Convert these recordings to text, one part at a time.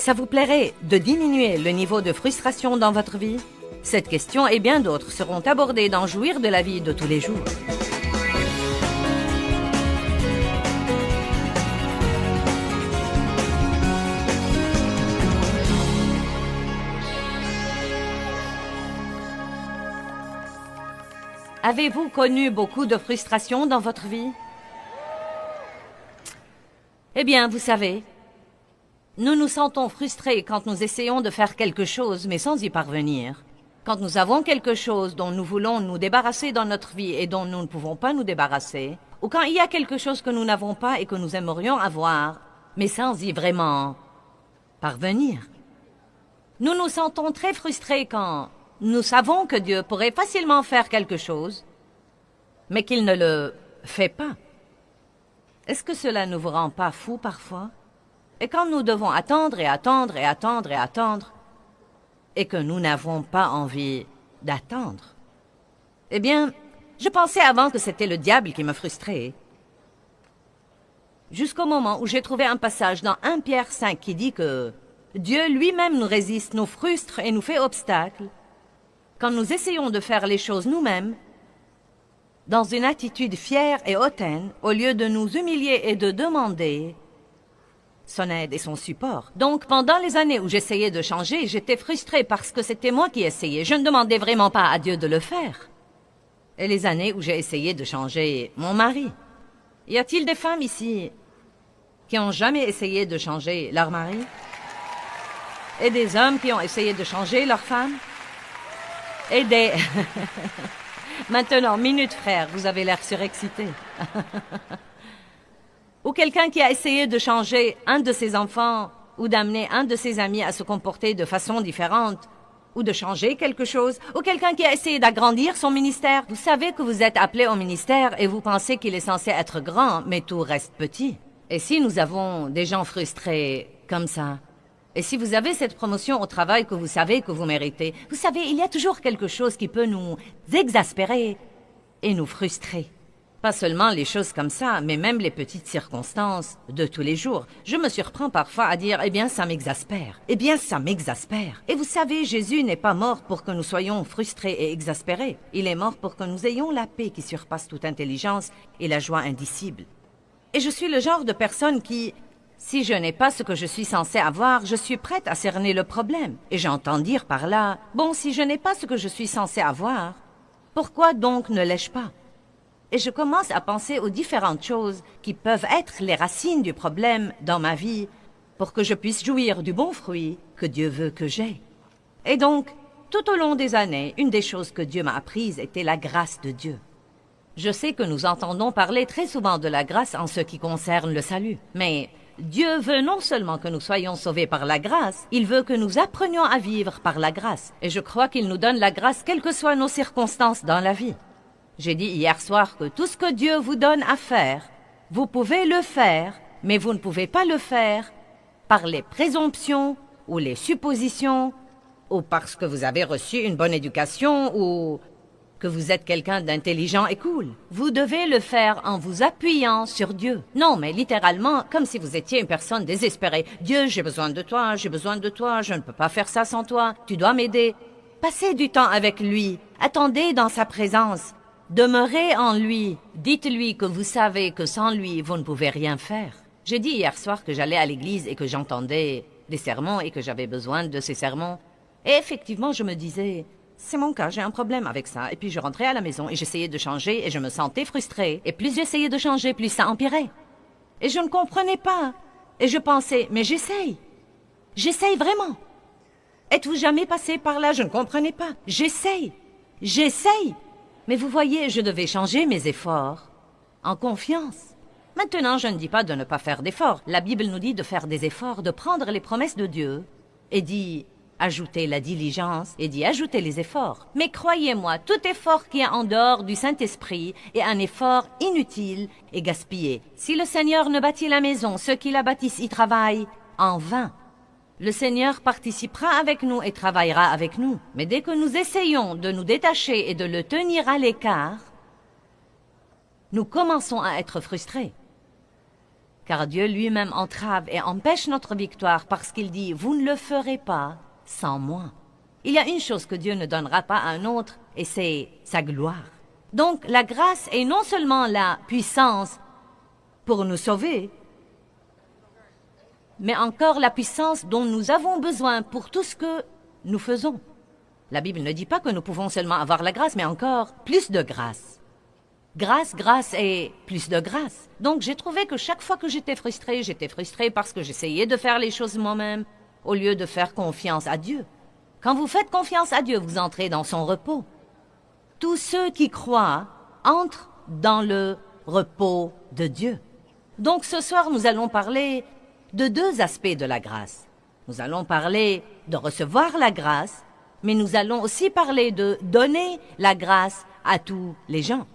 ça vous plairait de diminuer le niveau de frustration dans votre vie? Cette question et bien d'autres seront abordées dans Jouir de la vie de tous les jours. Avez-vous connu beaucoup de frustration dans votre vie? Eh bien, vous savez, nous nous sentons frustrés quand nous essayons de faire quelque chose, mais sans y parvenir. Quand nous avons quelque chose dont nous voulons nous débarrasser dans notre vie et dont nous ne pouvons pas nous débarrasser, ou quand il y a quelque chose que nous n'avons pas et que nous aimerions avoir, mais sans y vraiment parvenir. Nous nous sentons très frustrés quand nous savons que Dieu pourrait facilement faire quelque chose, mais qu'il ne le fait pas. Est-ce que cela ne vous rend pas fou parfois? Et quand nous devons attendre et attendre et attendre et attendre, et que nous n'avons pas envie d'attendre? Eh bien, je pensais avant que c'était le diable qui me frustrait. Jusqu'au moment où j'ai trouvé un passage dans 1 Pierre 5 qui dit que Dieu lui-même nous résiste, nous frustre et nous fait obstacle quand nous essayons de faire les choses nous-mêmes dans une attitude fière et hautaine, au lieu de nous humilier et de demander son aide et son support. Donc, pendant les années où j'essayais de changer, j'étais frustrée parce que c'était moi qui essayais. Je ne demandais vraiment pas à Dieu de le faire. Et les années où j'ai essayé de changer mon mari. Y a-t-il des femmes ici qui n'ont jamais essayé de changer leur mari? Et des hommes qui ont essayé de changer leur femme? Et des... Maintenant, minute frère, vous avez l'air surexcité. Ou quelqu'un qui a essayé de changer un de ses enfants, ou d'amener un de ses amis à se comporter de façon différente, ou de changer quelque chose, ou quelqu'un qui a essayé d'agrandir son ministère. Vous savez que vous êtes appelé au ministère et vous pensez qu'il est censé être grand, mais tout reste petit. Et si nous avons des gens frustrés comme ça, et si vous avez cette promotion au travail que vous savez que vous méritez, vous savez, il y a toujours quelque chose qui peut nous exaspérer et nous frustrer. Pas seulement les choses comme ça, mais même les petites circonstances de tous les jours. Je me surprends parfois à dire, eh bien, ça m'exaspère. Eh bien, ça m'exaspère. Et vous savez, Jésus n'est pas mort pour que nous soyons frustrés et exaspérés. Il est mort pour que nous ayons la paix qui surpasse toute intelligence et la joie indicible. Et je suis le genre de personne qui... Si je n'ai pas ce que je suis censé avoir, je suis prête à cerner le problème. Et j'entends dire par là, bon, si je n'ai pas ce que je suis censé avoir, pourquoi donc ne l'ai-je pas? Et je commence à penser aux différentes choses qui peuvent être les racines du problème dans ma vie pour que je puisse jouir du bon fruit que Dieu veut que j'aie. Et donc, tout au long des années, une des choses que Dieu m'a apprises était la grâce de Dieu. Je sais que nous entendons parler très souvent de la grâce en ce qui concerne le salut, mais... Dieu veut non seulement que nous soyons sauvés par la grâce, il veut que nous apprenions à vivre par la grâce. Et je crois qu'il nous donne la grâce quelles que soient nos circonstances dans la vie. J'ai dit hier soir que tout ce que Dieu vous donne à faire, vous pouvez le faire, mais vous ne pouvez pas le faire par les présomptions ou les suppositions, ou parce que vous avez reçu une bonne éducation, ou que vous êtes quelqu'un d'intelligent et cool. Vous devez le faire en vous appuyant sur Dieu. Non, mais littéralement, comme si vous étiez une personne désespérée. Dieu, j'ai besoin de toi, je ne peux pas faire ça sans toi, tu dois m'aider. Passez du temps avec lui, attendez dans sa présence, demeurez en lui, dites-lui que vous savez que sans lui, vous ne pouvez rien faire. J'ai dit hier soir que j'allais à l'église et que j'entendais des sermons et que j'avais besoin de ces sermons. Et effectivement, je me disais... C'est mon cas, j'ai un problème avec ça. Et puis je rentrais à la maison et j'essayais de changer et je me sentais frustrée. Et plus j'essayais de changer, plus ça empirait. Et je ne comprenais pas. Et je pensais, mais j'essaye. J'essaye vraiment. Êtes-vous jamais passé par là? Je ne comprenais pas. J'essaye. J'essaye. Mais vous voyez, je devais changer mes efforts en confiance. Maintenant, je ne dis pas de ne pas faire d'efforts. La Bible nous dit de faire des efforts, de prendre les promesses de Dieu et dit... ajouter la diligence et d'y ajouter les efforts. Mais croyez-moi, tout effort qui est en dehors du Saint-Esprit est un effort inutile et gaspillé. Si le Seigneur ne bâtit la maison, ceux qui la bâtissent y travaillent en vain. Le Seigneur participera avec nous et travaillera avec nous. Mais dès que nous essayons de nous détacher et de le tenir à l'écart, nous commençons à être frustrés. Car Dieu lui-même entrave et empêche notre victoire parce qu'il dit « Vous ne le ferez pas sans moi ». Il y a une chose que Dieu ne donnera pas à un autre, et c'est sa gloire. Donc la grâce est non seulement la puissance pour nous sauver, mais encore la puissance dont nous avons besoin pour tout ce que nous faisons. La Bible ne dit pas que nous pouvons seulement avoir la grâce, mais encore plus de grâce. Grâce, grâce et plus de grâce. Donc j'ai trouvé que chaque fois que j'étais frustrée parce que j'essayais de faire les choses moi-même au lieu de faire confiance à Dieu. Quand vous faites confiance à Dieu, vous entrez dans son repos. Tous ceux qui croient entrent dans le repos de Dieu. Donc ce soir, nous allons parler de deux aspects de la grâce. Nous allons parler de recevoir la grâce, mais nous allons aussi parler de donner la grâce à tous les gens.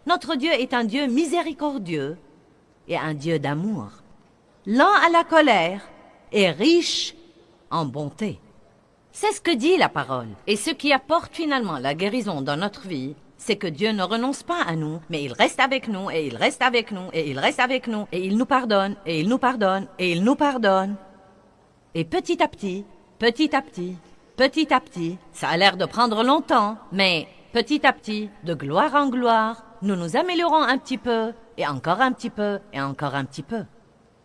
Notre Dieu est un Dieu miséricordieux et un Dieu d'amour, lent à la colère et riche en bonté. C'est ce que dit la parole. Et ce qui apporte finalement la guérison dans notre vie, c'est que Dieu ne renonce pas à nous, mais il reste avec nous, et il reste avec nous, et il reste avec nous, et il nous pardonne, et il nous pardonne, et il nous pardonne. Et petit à petit, petit à petit, petit à petit, ça a l'air de prendre longtemps, mais petit à petit, de gloire en gloire, nous nous améliorons un petit peu, et encore un petit peu, et encore un petit peu.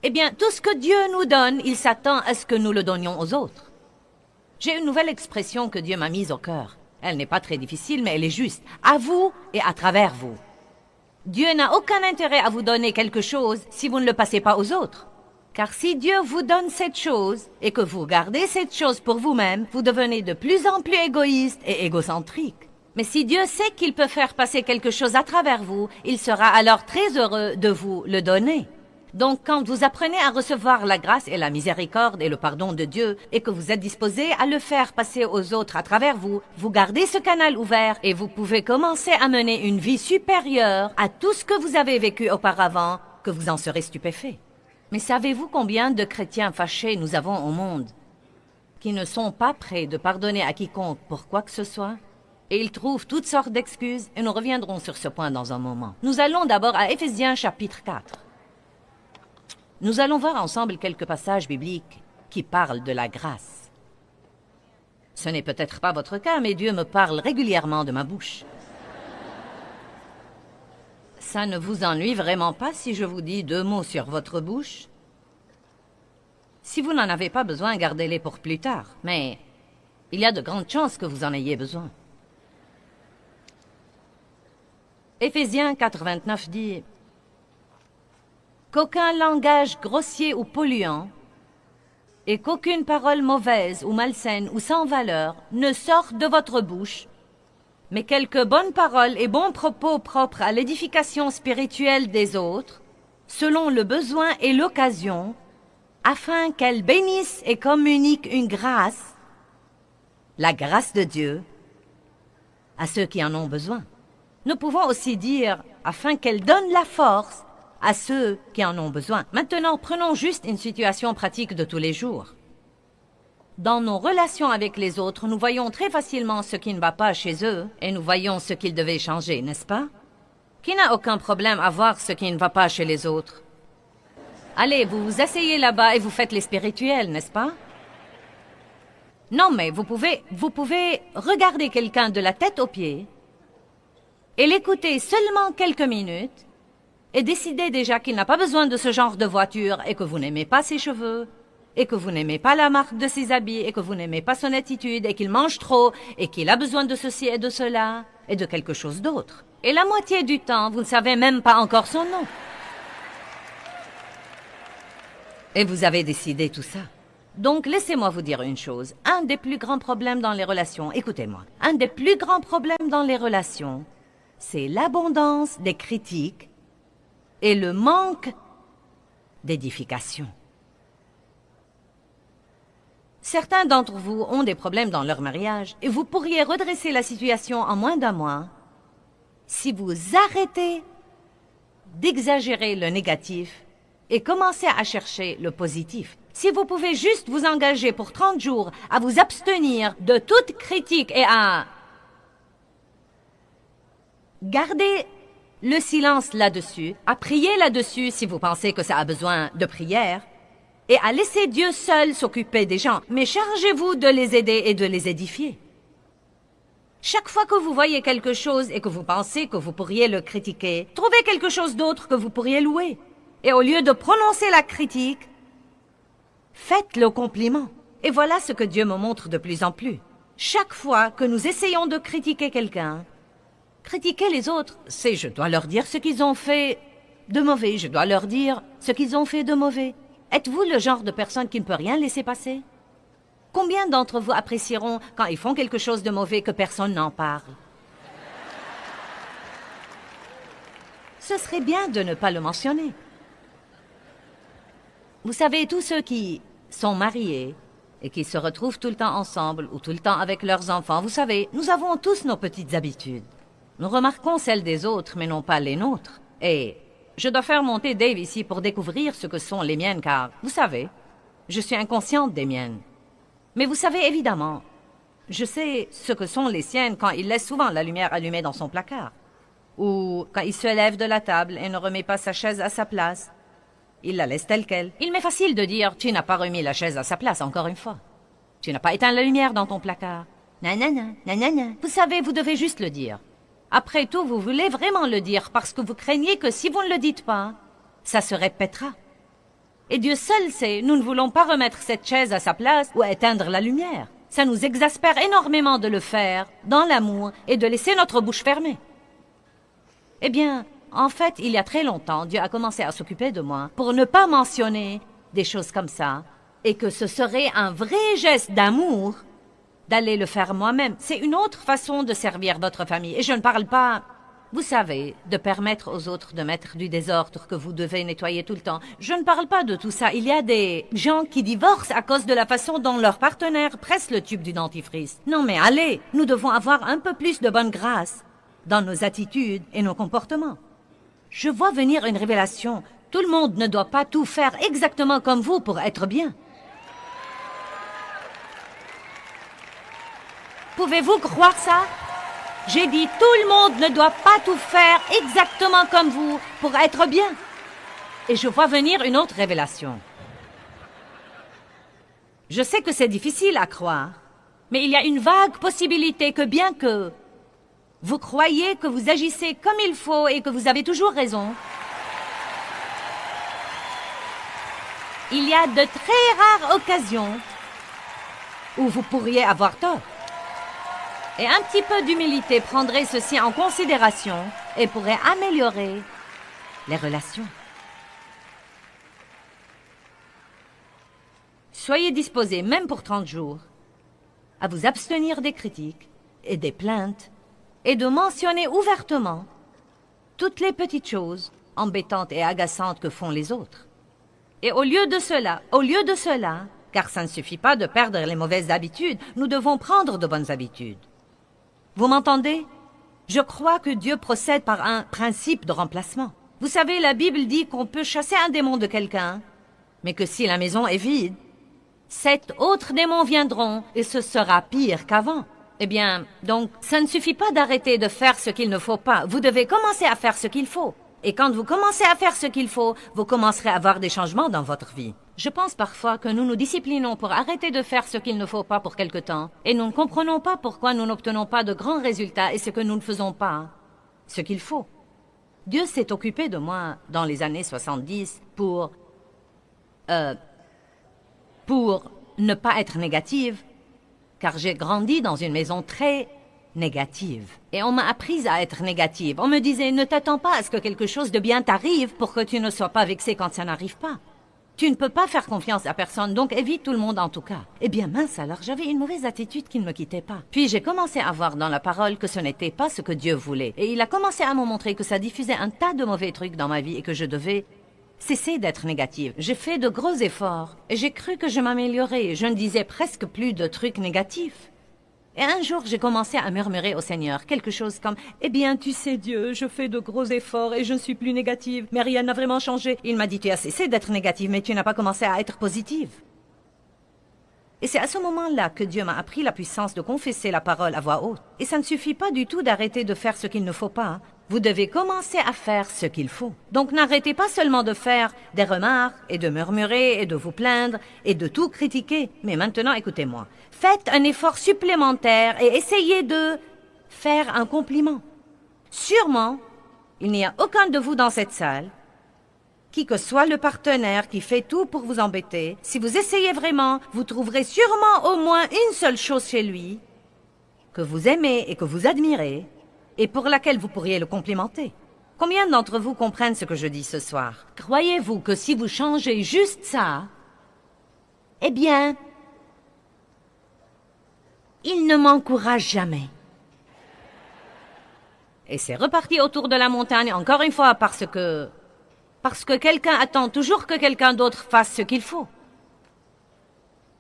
Eh bien, tout ce que Dieu nous donne, il s'attend à ce que nous le donnions aux autres. J'ai une nouvelle expression que Dieu m'a mise au cœur. Elle n'est pas très difficile, mais elle est juste. À vous et à travers vous. Dieu n'a aucun intérêt à vous donner quelque chose si vous ne le passez pas aux autres. Car si Dieu vous donne cette chose et que vous gardez cette chose pour vous-même, vous devenez de plus en plus égoïste et égocentrique. Mais si Dieu sait qu'il peut faire passer quelque chose à travers vous, il sera alors très heureux de vous le donner. Donc, quand vous apprenez à recevoir la grâce et la miséricorde et le pardon de Dieu et que vous êtes disposé à le faire passer aux autres à travers vous, vous gardez ce canal ouvert et vous pouvez commencer à mener une vie supérieure à tout ce que vous avez vécu auparavant, que vous en serez stupéfait. Mais savez-vous combien de chrétiens fâchés nous avons au monde qui ne sont pas prêts de pardonner à quiconque pour quoi que ce soit? Et ils trouvent toutes sortes d'excuses et nous reviendrons sur ce point dans un moment. Nous allons d'abord à Éphésiens chapitre 4. Nous allons voir ensemble quelques passages bibliques qui parlent de la grâce. Ce n'est peut-être pas votre cas, mais Dieu me parle régulièrement de ma bouche. Ça ne vous ennuie vraiment pas si je vous dis 2 mots sur votre bouche? Si vous n'en avez pas besoin, gardez-les pour plus tard, mais il y a de grandes chances que vous en ayez besoin. Éphésiens 4:29 dit qu'aucun langage grossier ou polluant et qu'aucune parole mauvaise ou malsaine ou sans valeur ne sorte de votre bouche, mais quelques bonnes paroles et bons propos propres à l'édification spirituelle des autres, selon le besoin et l'occasion, afin qu'elles bénissent et communiquent une grâce, la grâce de Dieu, à ceux qui en ont besoin. Nous pouvons aussi dire, afin qu'elles donnent la force à ceux qui en ont besoin. Maintenant, prenons juste une situation pratique de tous les jours. Dans nos relations avec les autres, nous voyons très facilement ce qui ne va pas chez eux et nous voyons ce qu'ils devaient changer, n'est-ce pas? Qui n'a aucun problème à voir ce qui ne va pas chez les autres? Allez, vous vous asseyez là-bas et vous faites les spirituels, n'est-ce pas? Non, mais vous pouvez regarder quelqu'un de la tête aux pieds et l'écouter seulement quelques minutes et décider déjà qu'il n'a pas besoin de ce genre de voiture et que vous n'aimez pas ses cheveux et que vous n'aimez pas la marque de ses habits et que vous n'aimez pas son attitude et qu'il mange trop et qu'il a besoin de ceci et de cela et de quelque chose d'autre. Et la moitié du temps, vous ne savez même pas encore son nom. Et vous avez décidé tout ça. Donc, laissez-moi vous dire une chose. Un des plus grands problèmes dans les relations, écoutez-moi, un des plus grands problèmes dans les relations, c'est l'abondance des critiques et le manque d'édification. Certains d'entre vous ont des problèmes dans leur mariage et vous pourriez redresser la situation en moins d'1 mois si vous arrêtez d'exagérer le négatif et commencez à chercher le positif. Si vous pouvez juste vous engager pour 30 jours à vous abstenir de toute critique et à garder le silence là-dessus, à prier là-dessus si vous pensez que ça a besoin de prière, et à laisser Dieu seul s'occuper des gens. Mais chargez-vous de les aider et de les édifier. Chaque fois que vous voyez quelque chose et que vous pensez que vous pourriez le critiquer, trouvez quelque chose d'autre que vous pourriez louer. Et au lieu de prononcer la critique, faites le compliment. Et voilà ce que Dieu me montre de plus en plus. Chaque fois que nous essayons de critiquer quelqu'un, critiquer les autres, c'est je dois leur dire ce qu'ils ont fait de mauvais, je dois leur dire ce qu'ils ont fait de mauvais. Êtes-vous le genre de personne qui ne peut rien laisser passer? Combien d'entre vous apprécieront quand ils font quelque chose de mauvais que personne n'en parle? Ce serait bien de ne pas le mentionner. Vous savez, tous ceux qui sont mariés et qui se retrouvent tout le temps ensemble ou tout le temps avec leurs enfants, vous savez, nous avons tous nos petites habitudes. Nous remarquons celles des autres, mais non pas les nôtres. Et je dois faire monter Dave ici pour découvrir ce que sont les miennes, car, vous savez, je suis inconsciente des miennes. Mais vous savez, évidemment, je sais ce que sont les siennes quand il laisse souvent la lumière allumée dans son placard. Ou quand il se lève de la table et ne remet pas sa chaise à sa place. Il la laisse telle qu'elle. Il m'est facile de dire, tu n'as pas remis la chaise à sa place, encore une fois. Tu n'as pas éteint la lumière dans ton placard. Nanana, nanana. Vous savez, vous devez juste le dire. Après tout, vous voulez vraiment le dire parce que vous craignez que si vous ne le dites pas, ça se répétera. Et Dieu seul sait, nous ne voulons pas remettre cette chaise à sa place ou éteindre la lumière. Ça nous exaspère énormément de le faire, dans l'amour, et de laisser notre bouche fermée. Eh bien, en fait, il y a très longtemps, Dieu a commencé à s'occuper de moi pour ne pas mentionner des choses comme ça, et que ce serait un vrai geste d'amour d'aller le faire moi-même. C'est une autre façon de servir votre famille. Et je ne parle pas, vous savez, de permettre aux autres de mettre du désordre que vous devez nettoyer tout le temps. Je ne parle pas de tout ça. Il y a des gens qui divorcent à cause de la façon dont leur partenaire presse le tube du dentifrice. Non mais allez, nous devons avoir un peu plus de bonne grâce dans nos attitudes et nos comportements. Je vois venir une révélation. Tout le monde ne doit pas tout faire exactement comme vous pour être bien. Pouvez-vous croire ça? J'ai dit, tout le monde ne doit pas tout faire exactement comme vous pour être bien. Et je vois venir une autre révélation. Je sais que c'est difficile à croire, mais il y a une vague possibilité que bien que vous croyez que vous agissez comme il faut et que vous avez toujours raison, il y a de très rares occasions où vous pourriez avoir tort. Et un petit peu d'humilité prendrait ceci en considération et pourrait améliorer les relations. Soyez disposés, même pour 30 jours, à vous abstenir des critiques et des plaintes et de mentionner ouvertement toutes les petites choses embêtantes et agaçantes que font les autres. Et au lieu de cela, car ça ne suffit pas de perdre les mauvaises habitudes, nous devons prendre de bonnes habitudes. Vous m'entendez? Je crois que Dieu procède par un principe de remplacement. Vous savez, la Bible dit qu'on peut chasser un démon de quelqu'un, mais que si la maison est vide, 7 autres démons viendront et ce sera pire qu'avant. Eh bien, donc, ça ne suffit pas d'arrêter de faire ce qu'il ne faut pas. Vous devez commencer à faire ce qu'il faut. Et quand vous commencez à faire ce qu'il faut, vous commencerez à avoir des changements dans votre vie. Je pense parfois que nous nous disciplinons pour arrêter de faire ce qu'il ne faut pas pour quelque temps, et nous ne comprenons pas pourquoi nous n'obtenons pas de grands résultats et ce que nous ne faisons pas, ce qu'il faut. Dieu s'est occupé de moi dans les années 70 pour ne pas être négative, car j'ai grandi dans une maison très négative. Et on m'a appris à être négative. On me disait, ne t'attends pas à ce que quelque chose de bien t'arrive pour que tu ne sois pas vexé quand ça n'arrive pas. Tu ne peux pas faire confiance à personne, donc évite tout le monde en tout cas. Eh bien mince alors, j'avais une mauvaise attitude qui ne me quittait pas. Puis j'ai commencé à voir dans la parole que ce n'était pas ce que Dieu voulait. Et il a commencé à me montrer que ça diffusait un tas de mauvais trucs dans ma vie et que je devais cesser d'être négative. J'ai fait de gros efforts et j'ai cru que je m'améliorais. Je ne disais presque plus de trucs négatifs. Et un jour, j'ai commencé à murmurer au Seigneur quelque chose comme « Eh bien, tu sais Dieu, je fais de gros efforts et je ne suis plus négative, mais rien n'a vraiment changé. » Il m'a dit « Tu as cessé d'être négative, mais tu n'as pas commencé à être positive. » Et c'est à ce moment-là que Dieu m'a appris la puissance de confesser la parole à voix haute. Et ça ne suffit pas du tout d'arrêter de faire ce qu'il ne faut pas, Vous devez commencer à faire ce qu'il faut. Donc n'arrêtez pas seulement de faire des remarques et de murmurer et de vous plaindre et de tout critiquer. Mais maintenant, écoutez-moi. Faites un effort supplémentaire et essayez de faire un compliment. Sûrement, il n'y a aucun de vous dans cette salle, qui que soit le partenaire qui fait tout pour vous embêter. Si vous essayez vraiment, vous trouverez sûrement au moins une seule chose chez lui que vous aimez et que vous admirez, et pour laquelle vous pourriez le complimenter. Combien d'entre vous comprennent ce que je dis ce soir? Croyez-vous que si vous changez juste ça, eh bien, il ne m'encourage jamais. Et c'est reparti autour de la montagne, encore une fois, parce que quelqu'un attend toujours que quelqu'un d'autre fasse ce qu'il faut.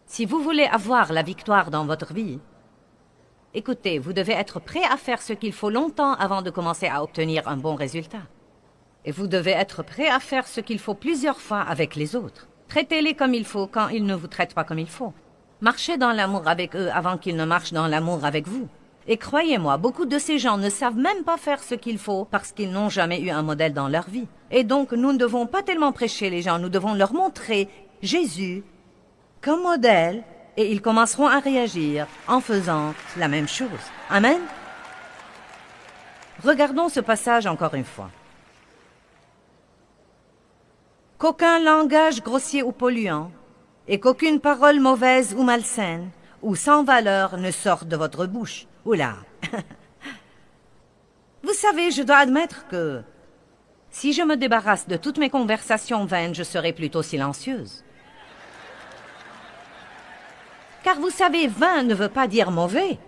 Si vous voulez avoir la victoire dans votre vie, écoutez, vous devez être prêt à faire ce qu'il faut longtemps avant de commencer à obtenir un bon résultat. Et vous devez être prêt à faire ce qu'il faut plusieurs fois avec les autres. Traitez-les comme il faut quand ils ne vous traitent pas comme il faut. Marchez dans l'amour avec eux avant qu'ils ne marchent dans l'amour avec vous. Et croyez-moi, beaucoup de ces gens ne savent même pas faire ce qu'il faut parce qu'ils n'ont jamais eu un modèle dans leur vie. Et donc, nous ne devons pas tellement prêcher les gens, nous devons leur montrer Jésus comme modèle et ils commenceront à réagir en faisant la même chose. Amen. Regardons ce passage encore une fois. Qu'aucun langage grossier ou polluant et qu'aucune parole mauvaise ou malsaine ou sans valeur ne sorte de votre bouche. Oula. Vous savez, je dois admettre que si je me débarrasse de toutes mes conversations vaines, je serai plutôt silencieuse. Car vous savez, vain ne veut pas dire mauvais.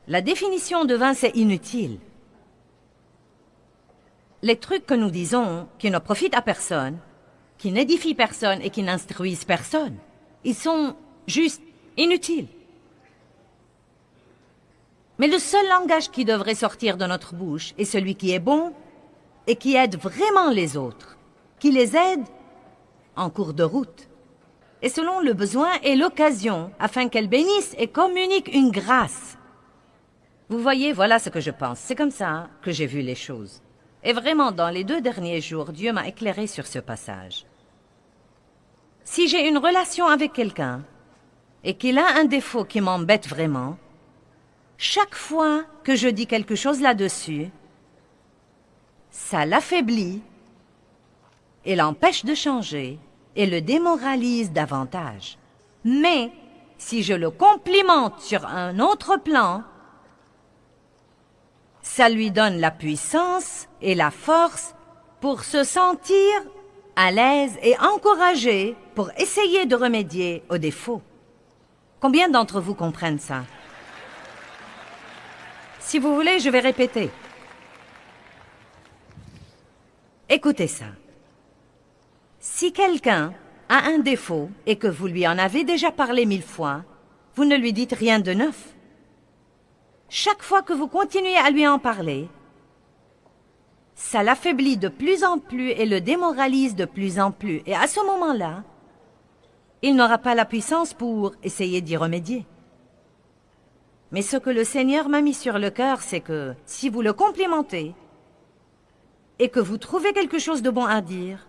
La définition de vain, c'est inutile. Les trucs que nous disons, qui ne profitent à personne, qui n'édifient personne et qui n'instruisent personne, ils sont juste inutiles. Mais le seul langage qui devrait sortir de notre bouche est celui qui est bon et qui aide vraiment les autres, qui les aide en cours de route, et selon le besoin et l'occasion, afin qu'elles bénissent et communiquent une grâce. Vous voyez, voilà ce que je pense. C'est comme ça que j'ai vu les choses. Et vraiment, dans les 2 derniers jours, Dieu m'a éclairé sur ce passage. Si j'ai une relation avec quelqu'un et qu'il a un défaut qui m'embête vraiment, chaque fois que je dis quelque chose là-dessus, ça l'affaiblit et l'empêche de changer et le démoralise davantage. Mais si je le complimente sur un autre plan, ça lui donne la puissance et la force pour se sentir à l'aise et encouragé pour essayer de remédier aux défauts. Combien d'entre vous comprennent ça? Si vous voulez, je vais répéter. Écoutez ça. Si quelqu'un a un défaut et que vous lui en avez déjà parlé 1000 fois, vous ne lui dites rien de neuf. Chaque fois que vous continuez à lui en parler, ça l'affaiblit de plus en plus et le démoralise de plus en plus. Et à ce moment-là, il n'aura pas la puissance pour essayer d'y remédier. Mais ce que le Seigneur m'a mis sur le cœur, c'est que si vous le complimentez et que vous trouvez quelque chose de bon à dire,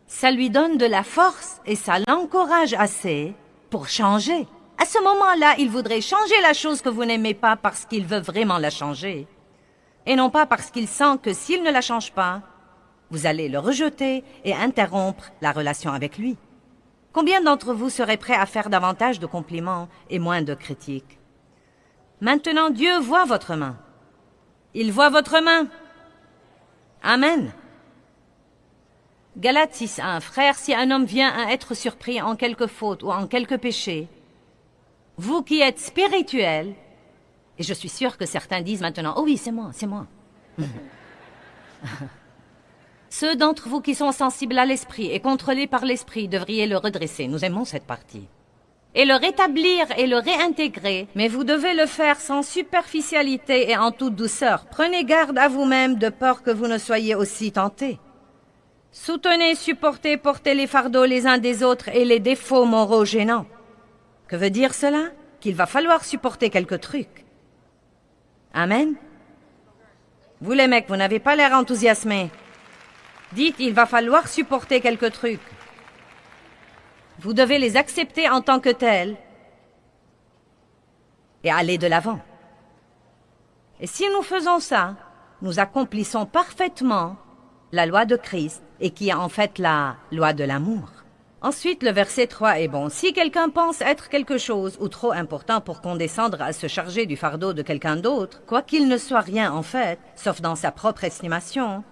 ça lui donne de la force et ça l'encourage assez pour changer. À ce moment-là, il voudrait changer la chose que vous n'aimez pas parce qu'il veut vraiment la changer. Et non pas parce qu'il sent que s'il ne la change pas, vous allez le rejeter et interrompre la relation avec lui. Combien d'entre vous seraient prêts à faire davantage de compliments et moins de critiques? Maintenant, Dieu voit votre main. Il voit votre main. Amen. Galates 6:1. Frères, si un homme vient à être surpris en quelque faute ou en quelque péché, vous qui êtes spirituels, et je suis sûre que certains disent maintenant, « Oh oui, c'est moi, c'est moi. » Ceux d'entre vous qui sont sensibles à l'esprit et contrôlés par l'esprit devriez le redresser. Nous aimons cette partie. Et le rétablir et le réintégrer, mais vous devez le faire sans superficialité et en toute douceur. Prenez garde à vous-même de peur que vous ne soyez aussi tentés. Soutenez, supportez, portez les fardeaux les uns des autres et les défauts moraux gênants. Que veut dire cela? Qu'il va falloir supporter quelques trucs. Amen. Vous les mecs, vous n'avez pas l'air enthousiasmés. Dites, il va falloir supporter quelques trucs. Vous devez les accepter en tant que tels et aller de l'avant. Et si nous faisons ça, nous accomplissons parfaitement la loi de Christ et qui est en fait la loi de l'amour. Ensuite, le verset 3 est bon. Si quelqu'un pense être quelque chose ou trop important pour condescendre à se charger du fardeau de quelqu'un d'autre, quoi qu'il ne soit rien en fait, sauf dans sa propre estimation,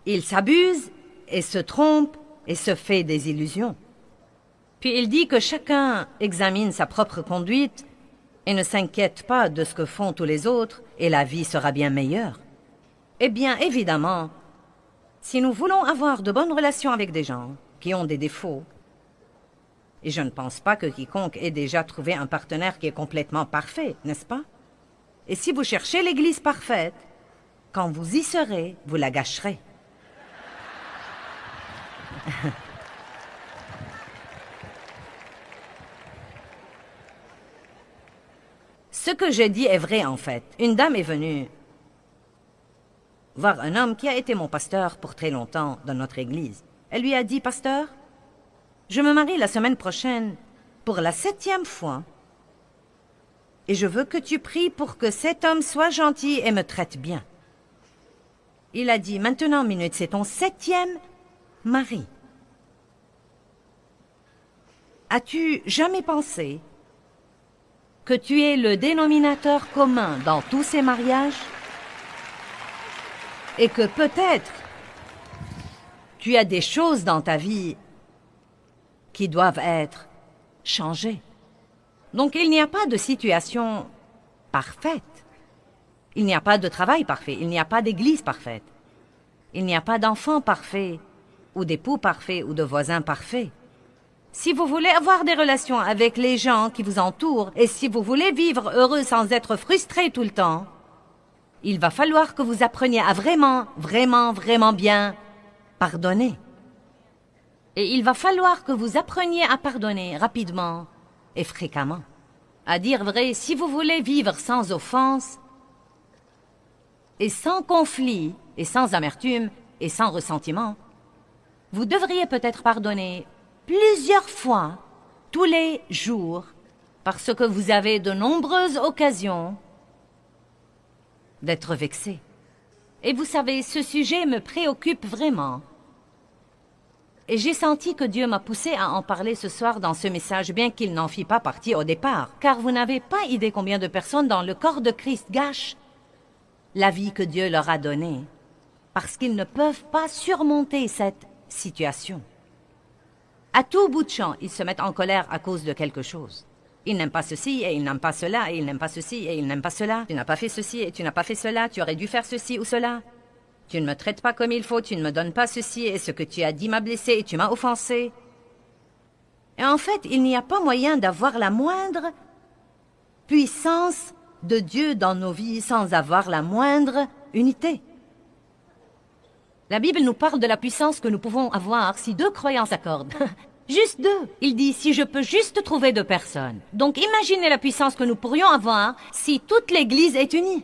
il s'abuse et se trompe et se fait des illusions. Puis il dit que chacun examine sa propre conduite et ne s'inquiète pas de ce que font tous les autres et la vie sera bien meilleure. Eh bien, évidemment, si nous voulons avoir de bonnes relations avec des gens qui ont des défauts, et je ne pense pas que quiconque ait déjà trouvé un partenaire qui est complètement parfait, n'est-ce pas? Et si vous cherchez l'église parfaite, quand vous y serez, vous la gâcherez. Ce que je dis est vrai en fait. Une dame est venue voir un homme qui a été mon pasteur pour très longtemps dans notre église. Elle lui a dit, « Pasteur, je me marie la semaine prochaine pour la 7e fois et je veux que tu pries pour que cet homme soit gentil et me traite bien. » Il a dit, « Maintenant, minute, c'est ton 7e mari. As-tu jamais pensé que tu es le dénominateur commun dans tous ces mariages et que peut-être tu as des choses dans ta vie qui doivent être changées. Donc il n'y a pas de situation parfaite. Il n'y a pas de travail parfait. Il n'y a pas d'église parfaite. Il n'y a pas d'enfants parfaits ou d'époux parfaits ou de voisins parfaits. Si vous voulez avoir des relations avec les gens qui vous entourent et si vous voulez vivre heureux sans être frustré tout le temps, il va falloir que vous appreniez à vraiment bien pardonner. Et il va falloir que vous appreniez à pardonner rapidement et fréquemment. À dire vrai, si vous voulez vivre sans offense et sans conflit et sans amertume et sans ressentiment, vous devriez peut-être pardonner plusieurs fois tous les jours parce que vous avez de nombreuses occasions d'être vexé. Et vous savez, ce sujet me préoccupe vraiment. Et j'ai senti que Dieu m'a poussé à en parler ce soir dans ce message, bien qu'il n'en fit pas partie au départ. Car vous n'avez pas idée combien de personnes dans le corps de Christ gâchent la vie que Dieu leur a donnée, parce qu'ils ne peuvent pas surmonter cette situation. À tout bout de champ, ils se mettent en colère à cause de quelque chose. Ils n'aiment pas ceci et ils n'aiment pas cela et ils n'aiment pas ceci et ils n'aiment pas cela. Tu n'as pas fait ceci et tu n'as pas fait cela. Tu aurais dû faire ceci ou cela. Tu ne me traites pas comme il faut. Tu ne me donnes pas ceci et ce que tu as dit m'a blessé et tu m'as offensé. Et en fait, il n'y a pas moyen d'avoir la moindre puissance de Dieu dans nos vies sans avoir la moindre unité. La Bible nous parle de la puissance que nous pouvons avoir si 2 croyants s'accordent. Juste 2. Il dit, si je peux juste trouver 2 personnes. Donc imaginez la puissance que nous pourrions avoir si toute l'Église est unie.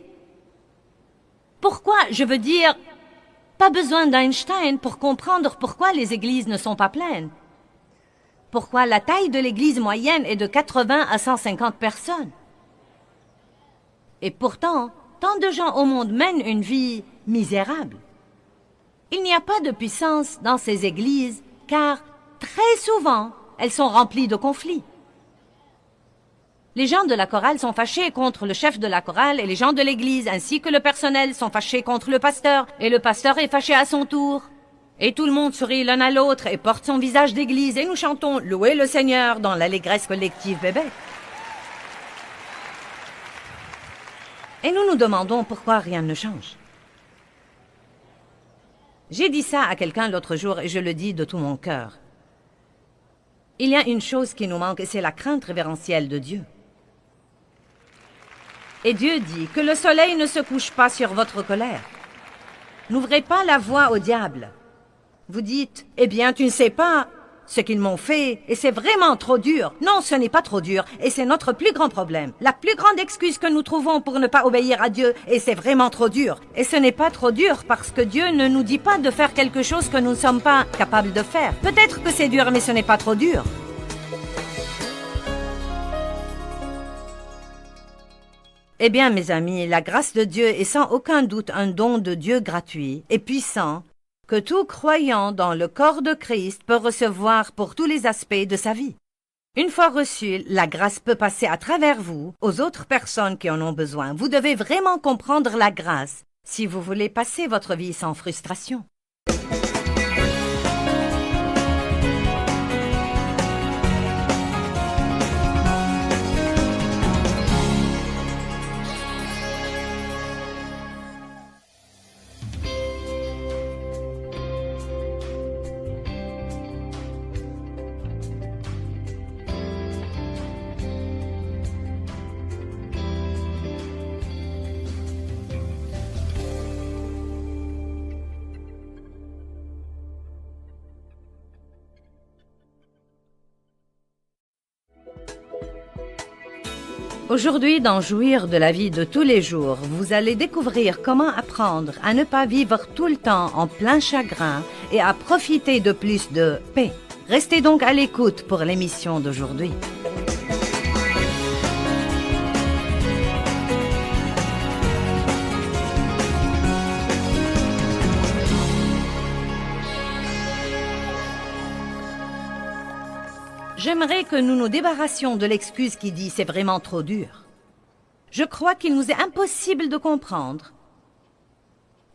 Pourquoi? Je veux dire, pas besoin d'Einstein pour comprendre pourquoi les églises ne sont pas pleines. Pourquoi la taille de l'église moyenne est de 80 à 150 personnes. Et pourtant, tant de gens au monde mènent une vie misérable. Il n'y a pas de puissance dans ces églises, car très souvent, elles sont remplies de conflits. Les gens de la chorale sont fâchés contre le chef de la chorale et les gens de l'église, ainsi que le personnel, sont fâchés contre le pasteur, et le pasteur est fâché à son tour. Et tout le monde sourit l'un à l'autre et porte son visage d'église, et nous chantons « Louez le Seigneur » dans l'allégresse collective bébé. Et nous nous demandons pourquoi rien ne change. J'ai dit ça à quelqu'un l'autre jour et je le dis de tout mon cœur. Il y a une chose qui nous manque et c'est la crainte révérentielle de Dieu. Et Dieu dit que le soleil ne se couche pas sur votre colère. N'ouvrez pas la voie au diable. Vous dites, eh bien, tu ne sais pas, ce qu'ils m'ont fait, et c'est vraiment trop dur. Non, ce n'est pas trop dur, et c'est notre plus grand problème. La plus grande excuse que nous trouvons pour ne pas obéir à Dieu, et c'est vraiment trop dur. Et ce n'est pas trop dur parce que Dieu ne nous dit pas de faire quelque chose que nous ne sommes pas capables de faire. Peut-être que c'est dur, mais ce n'est pas trop dur. Eh bien, mes amis, la grâce de Dieu est sans aucun doute un don de Dieu gratuit et puissant que tout croyant dans le corps de Christ peut recevoir pour tous les aspects de sa vie. Une fois reçue, la grâce peut passer à travers vous aux autres personnes qui en ont besoin. Vous devez vraiment comprendre la grâce si vous voulez passer votre vie sans frustration. Aujourd'hui, dans Jouir de la vie de tous les jours, vous allez découvrir comment apprendre à ne pas vivre tout le temps en plein chagrin et à profiter de plus de paix. Restez donc à l'écoute pour l'émission d'aujourd'hui. J'aimerais que nous nous débarrassions de l'excuse qui dit « c'est vraiment trop dur ». Je crois qu'il nous est impossible de comprendre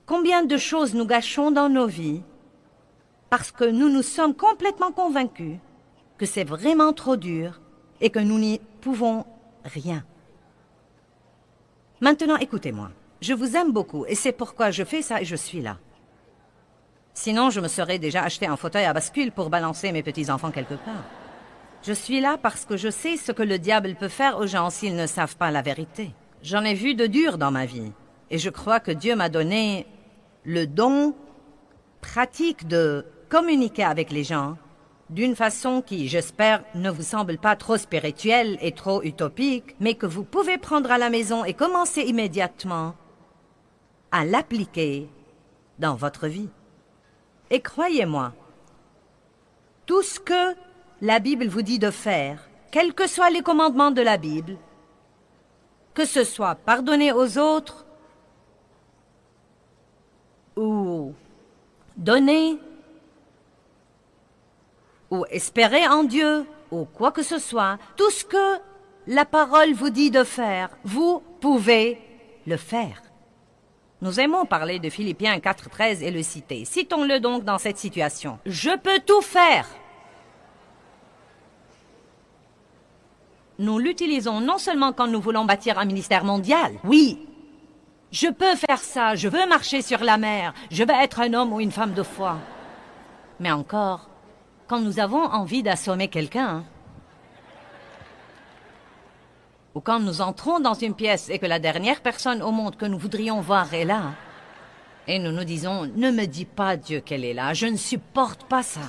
combien de choses nous gâchons dans nos vies parce que nous nous sommes complètement convaincus que c'est vraiment trop dur et que nous n'y pouvons rien. Maintenant, écoutez-moi. Je vous aime beaucoup et c'est pourquoi je fais ça et je suis là. Sinon, je me serais déjà acheté un fauteuil à bascule pour balancer mes petits-enfants quelque part. Je suis là parce que je sais ce que le diable peut faire aux gens s'ils ne savent pas la vérité. J'en ai vu de dur dans ma vie. Et je crois que Dieu m'a donné le don pratique de communiquer avec les gens d'une façon qui, j'espère, ne vous semble pas trop spirituelle et trop utopique, mais que vous pouvez prendre à la maison et commencer immédiatement à l'appliquer dans votre vie. Et croyez-moi, tout ce que la Bible vous dit de faire, quels que soient les commandements de la Bible, que ce soit pardonner aux autres ou donner ou espérer en Dieu ou quoi que ce soit, tout ce que la parole vous dit de faire, vous pouvez le faire. Nous aimons parler de Philippiens 4,13 et le citer. Citons-le donc dans cette situation. Je peux tout faire. Nous l'utilisons non seulement quand nous voulons bâtir un ministère mondial. Oui, je peux faire ça, je veux marcher sur la mer, je veux être un homme ou une femme de foi. Mais encore, quand nous avons envie d'assommer quelqu'un, ou quand nous entrons dans une pièce et que la dernière personne au monde que nous voudrions voir est là, et nous nous disons, ne me dis pas, Dieu, qu'elle est là, je ne supporte pas ça.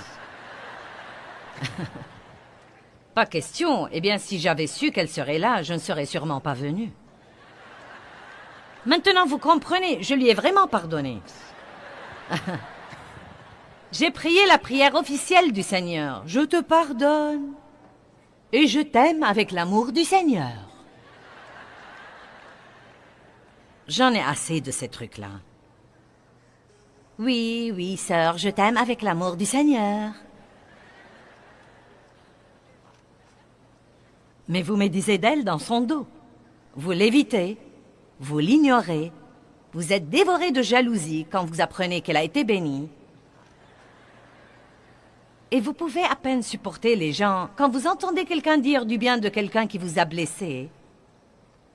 Pas question. Eh bien, si j'avais su qu'elle serait là, je ne serais sûrement pas venue. Maintenant, vous comprenez, je lui ai vraiment pardonné. J'ai prié la prière officielle du Seigneur. Je te pardonne et je t'aime avec l'amour du Seigneur. J'en ai assez de ces trucs-là. Oui, oui, sœur, je t'aime avec l'amour du Seigneur. Mais vous médisez d'elle dans son dos. Vous l'évitez, vous l'ignorez, vous êtes dévoré de jalousie quand vous apprenez qu'elle a été bénie. Et vous pouvez à peine supporter les gens quand vous entendez quelqu'un dire du bien de quelqu'un qui vous a blessé.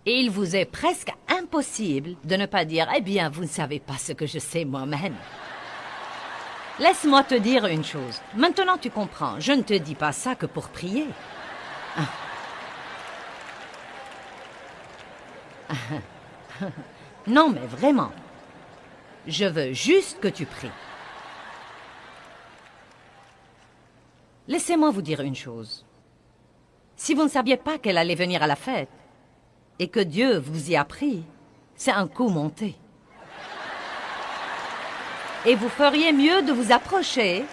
Et il vous est presque impossible de ne pas dire « Eh bien, vous ne savez pas ce que je sais moi-même. » Laisse-moi te dire une chose. Maintenant, tu comprends. Je ne te dis pas ça que pour prier. Non, mais vraiment. Je veux juste que tu pries. Laissez-moi vous dire une chose. Si vous ne saviez pas qu'elle allait venir à la fête, et que Dieu vous y a pris, c'est un coup monté. Et vous feriez mieux de vous approcher,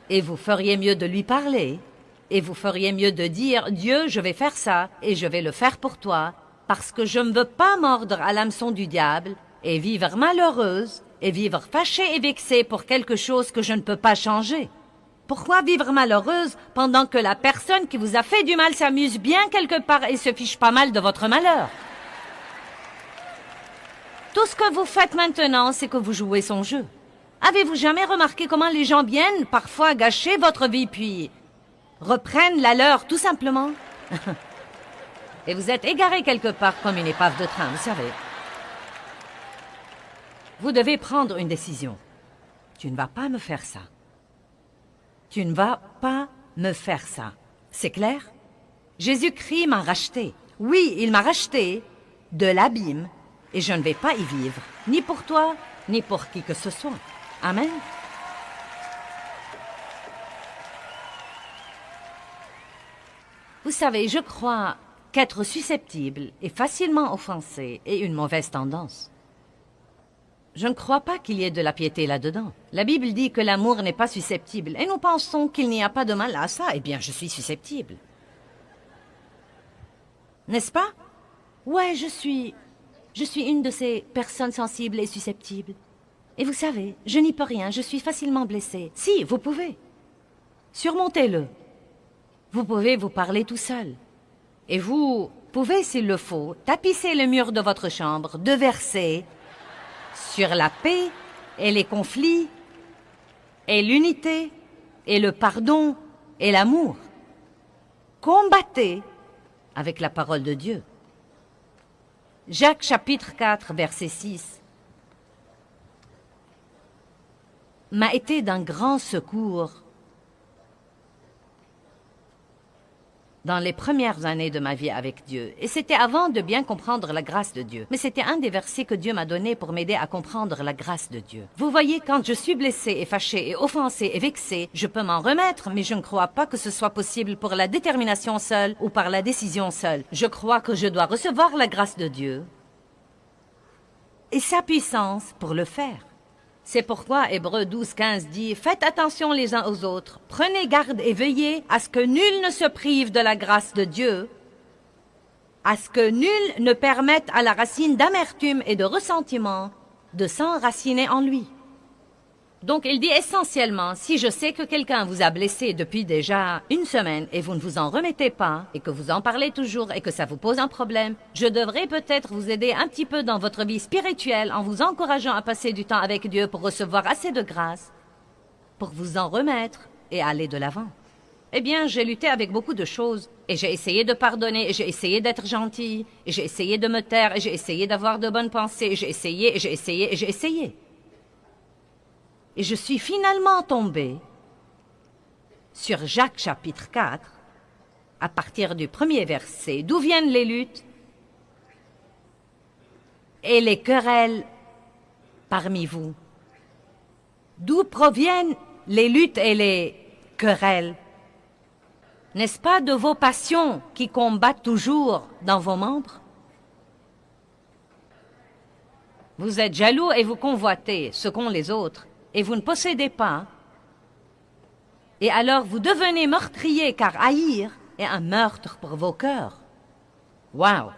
et vous feriez mieux de lui parler, et vous feriez mieux de dire « Dieu, je vais faire ça, et je vais le faire pour toi, parce que je ne veux pas mordre à l'hameçon du diable, et vivre malheureuse, et vivre fâchée et vexée pour quelque chose que je ne peux pas changer. » Pourquoi vivre malheureuse pendant que la personne qui vous a fait du mal s'amuse bien quelque part et se fiche pas mal de votre malheur? Tout ce que vous faites maintenant, c'est que vous jouez son jeu. Avez-vous jamais remarqué comment les gens viennent parfois gâcher votre vie puis reprennent la leur tout simplement? Et vous êtes égaré quelque part comme une épave de train, vous savez. Vous devez prendre une décision. Tu ne vas pas me faire ça. Tu ne vas pas me faire ça. C'est clair? Jésus-Christ m'a racheté. Oui, il m'a racheté de l'abîme et je ne vais pas y vivre, ni pour toi, ni pour qui que ce soit. Amen. Vous savez, je crois qu'être susceptible et facilement offensé est une mauvaise tendance. Je ne crois pas qu'il y ait de la piété là-dedans. La Bible dit que l'amour n'est pas susceptible, et nous pensons qu'il n'y a pas de mal à ça. Eh bien, je suis susceptible. N'est-ce pas? Ouais, je suis une de ces personnes sensibles et susceptibles. Et vous savez, je n'y peux rien, je suis facilement blessée. Si, vous pouvez. Surmontez-le. Vous pouvez vous parler tout seul. Et vous pouvez, s'il le faut, tapisser le mur de votre chambre, de verser sur la paix et les conflits et l'unité et le pardon et l'amour. Combattez avec la parole de Dieu. Jacques chapitre 4, verset 6 m'a été d'un grand secours dans les premières années de ma vie avec Dieu. Et c'était avant de bien comprendre la grâce de Dieu. Mais c'était un des versets que Dieu m'a donné pour m'aider à comprendre la grâce de Dieu. Vous voyez, quand je suis blessée et fâchée et offensée et vexée, je peux m'en remettre, mais je ne crois pas que ce soit possible pour la détermination seule ou par la décision seule. Je crois que je dois recevoir la grâce de Dieu et sa puissance pour le faire. C'est pourquoi Hébreux 12, 15 dit « Faites attention les uns aux autres, prenez garde et veillez à ce que nul ne se prive de la grâce de Dieu, à ce que nul ne permette à la racine d'amertume et de ressentiment de s'enraciner en lui. » Donc il dit essentiellement, si je sais que quelqu'un vous a blessé depuis déjà une semaine et vous ne vous en remettez pas, et que vous en parlez toujours et que ça vous pose un problème, je devrais peut-être vous aider un petit peu dans votre vie spirituelle en vous encourageant à passer du temps avec Dieu pour recevoir assez de grâce, pour vous en remettre et aller de l'avant. Eh bien, j'ai lutté avec beaucoup de choses, et j'ai essayé de pardonner, et j'ai essayé d'être gentille, et j'ai essayé de me taire, et j'ai essayé d'avoir de bonnes pensées, et j'ai essayé, et j'ai essayé, et j'ai essayé. Et je suis finalement tombée sur Jacques chapitre 4, à partir du premier verset, d'où viennent les luttes et les querelles parmi vous. D'où proviennent les luttes et les querelles? N'est-ce pas de vos passions qui combattent toujours dans vos membres? Vous êtes jaloux et vous convoitez ce qu'ont les autres, et vous ne possédez pas. Et alors vous devenez meurtrier, car haïr est un meurtre pour vos cœurs. Wow!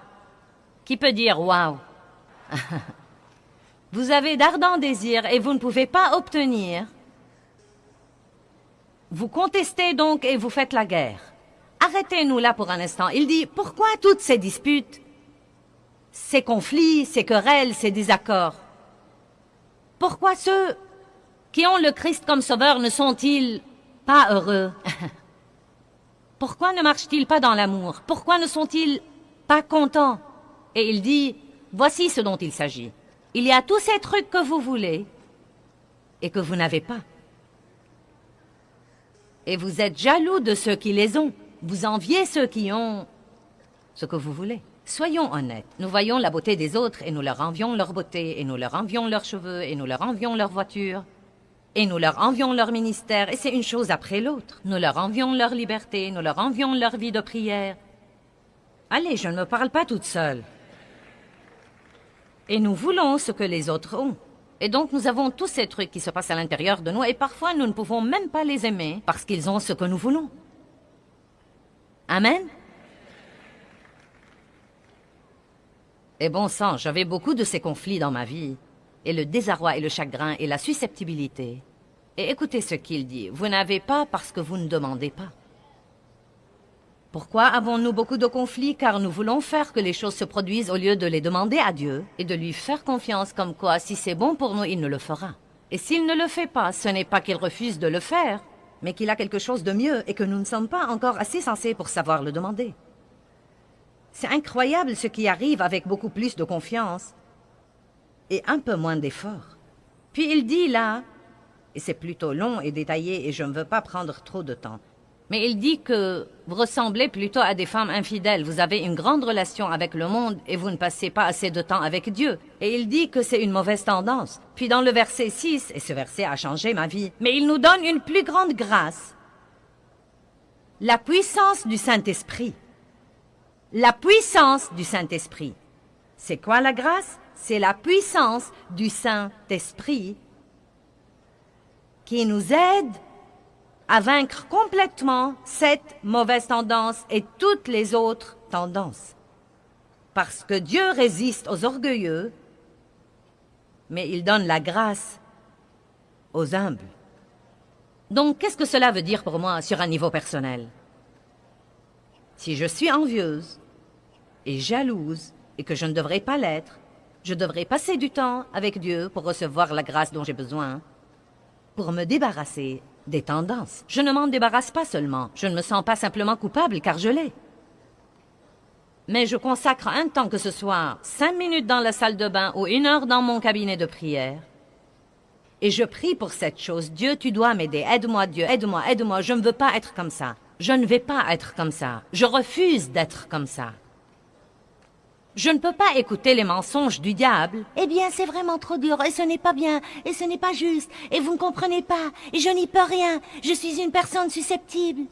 Qui peut dire wow? Vous avez d'ardents désirs et vous ne pouvez pas obtenir. Vous contestez donc et vous faites la guerre. Arrêtez-nous là pour un instant. Il dit, pourquoi toutes ces disputes, ces conflits, ces querelles, ces désaccords? Pourquoi ceux qui ont le Christ comme sauveur ne sont-ils pas heureux? Pourquoi ne marchent-ils pas dans l'amour? Pourquoi ne sont-ils pas contents? Et il dit, voici ce dont il s'agit. Il y a tous ces trucs que vous voulez et que vous n'avez pas. Et vous êtes jaloux de ceux qui les ont. Vous enviez ceux qui ont ce que vous voulez. Soyons honnêtes. Nous voyons la beauté des autres et nous leur envions leur beauté, et nous leur envions leurs cheveux, et nous leur envions leur voiture. Et nous leur envions leur ministère, et c'est une chose après l'autre. Nous leur envions leur liberté, nous leur envions leur vie de prière. Allez, je ne me parle pas toute seule. Et nous voulons ce que les autres ont. Et donc nous avons tous ces trucs qui se passent à l'intérieur de nous, et parfois nous ne pouvons même pas les aimer, parce qu'ils ont ce que nous voulons. Amen? Et bon sang, j'avais beaucoup de ces conflits dans ma vie. Et le désarroi et le chagrin et la susceptibilité. Et écoutez ce qu'il dit. Vous n'avez pas parce que vous ne demandez pas. Pourquoi avons-nous beaucoup de conflits? Car nous voulons faire que les choses se produisent au lieu de les demander à Dieu et de lui faire confiance comme quoi, si c'est bon pour nous, il ne le fera. Et s'il ne le fait pas, ce n'est pas qu'il refuse de le faire, mais qu'il a quelque chose de mieux et que nous ne sommes pas encore assez sensés pour savoir le demander. C'est incroyable ce qui arrive avec beaucoup plus de confiance et un peu moins d'effort. Puis il dit là, et c'est plutôt long et détaillé et je ne veux pas prendre trop de temps, mais il dit que vous ressemblez plutôt à des femmes infidèles. Vous avez une grande relation avec le monde et vous ne passez pas assez de temps avec Dieu. Et il dit que c'est une mauvaise tendance. Puis dans le verset 6, et ce verset a changé ma vie, mais il nous donne une plus grande grâce. La puissance du Saint-Esprit. La puissance du Saint-Esprit. C'est quoi la grâce? C'est la puissance du Saint-Esprit qui nous aide à vaincre complètement cette mauvaise tendance et toutes les autres tendances. Parce que Dieu résiste aux orgueilleux, mais il donne la grâce aux humbles. Donc, qu'est-ce que cela veut dire pour moi sur un niveau personnel? Si je suis envieuse et jalouse et que je ne devrais pas l'être, je devrais passer du temps avec Dieu pour recevoir la grâce dont j'ai besoin, pour me débarrasser des tendances. Je ne m'en débarrasse pas seulement, je ne me sens pas simplement coupable car je l'ai. Mais je consacre un temps, que ce soit 5 minutes dans la salle de bain ou 1 heure dans mon cabinet de prière. Et je prie pour cette chose. Dieu, tu dois m'aider. Aide-moi, Dieu, aide-moi, aide-moi. Je ne veux pas être comme ça. Je ne vais pas être comme ça. Je refuse d'être comme ça. Je ne peux pas écouter les mensonges du diable. Eh bien, c'est vraiment trop dur, et ce n'est pas bien, et ce n'est pas juste, et vous ne comprenez pas, et je n'y peux rien, je suis une personne susceptible.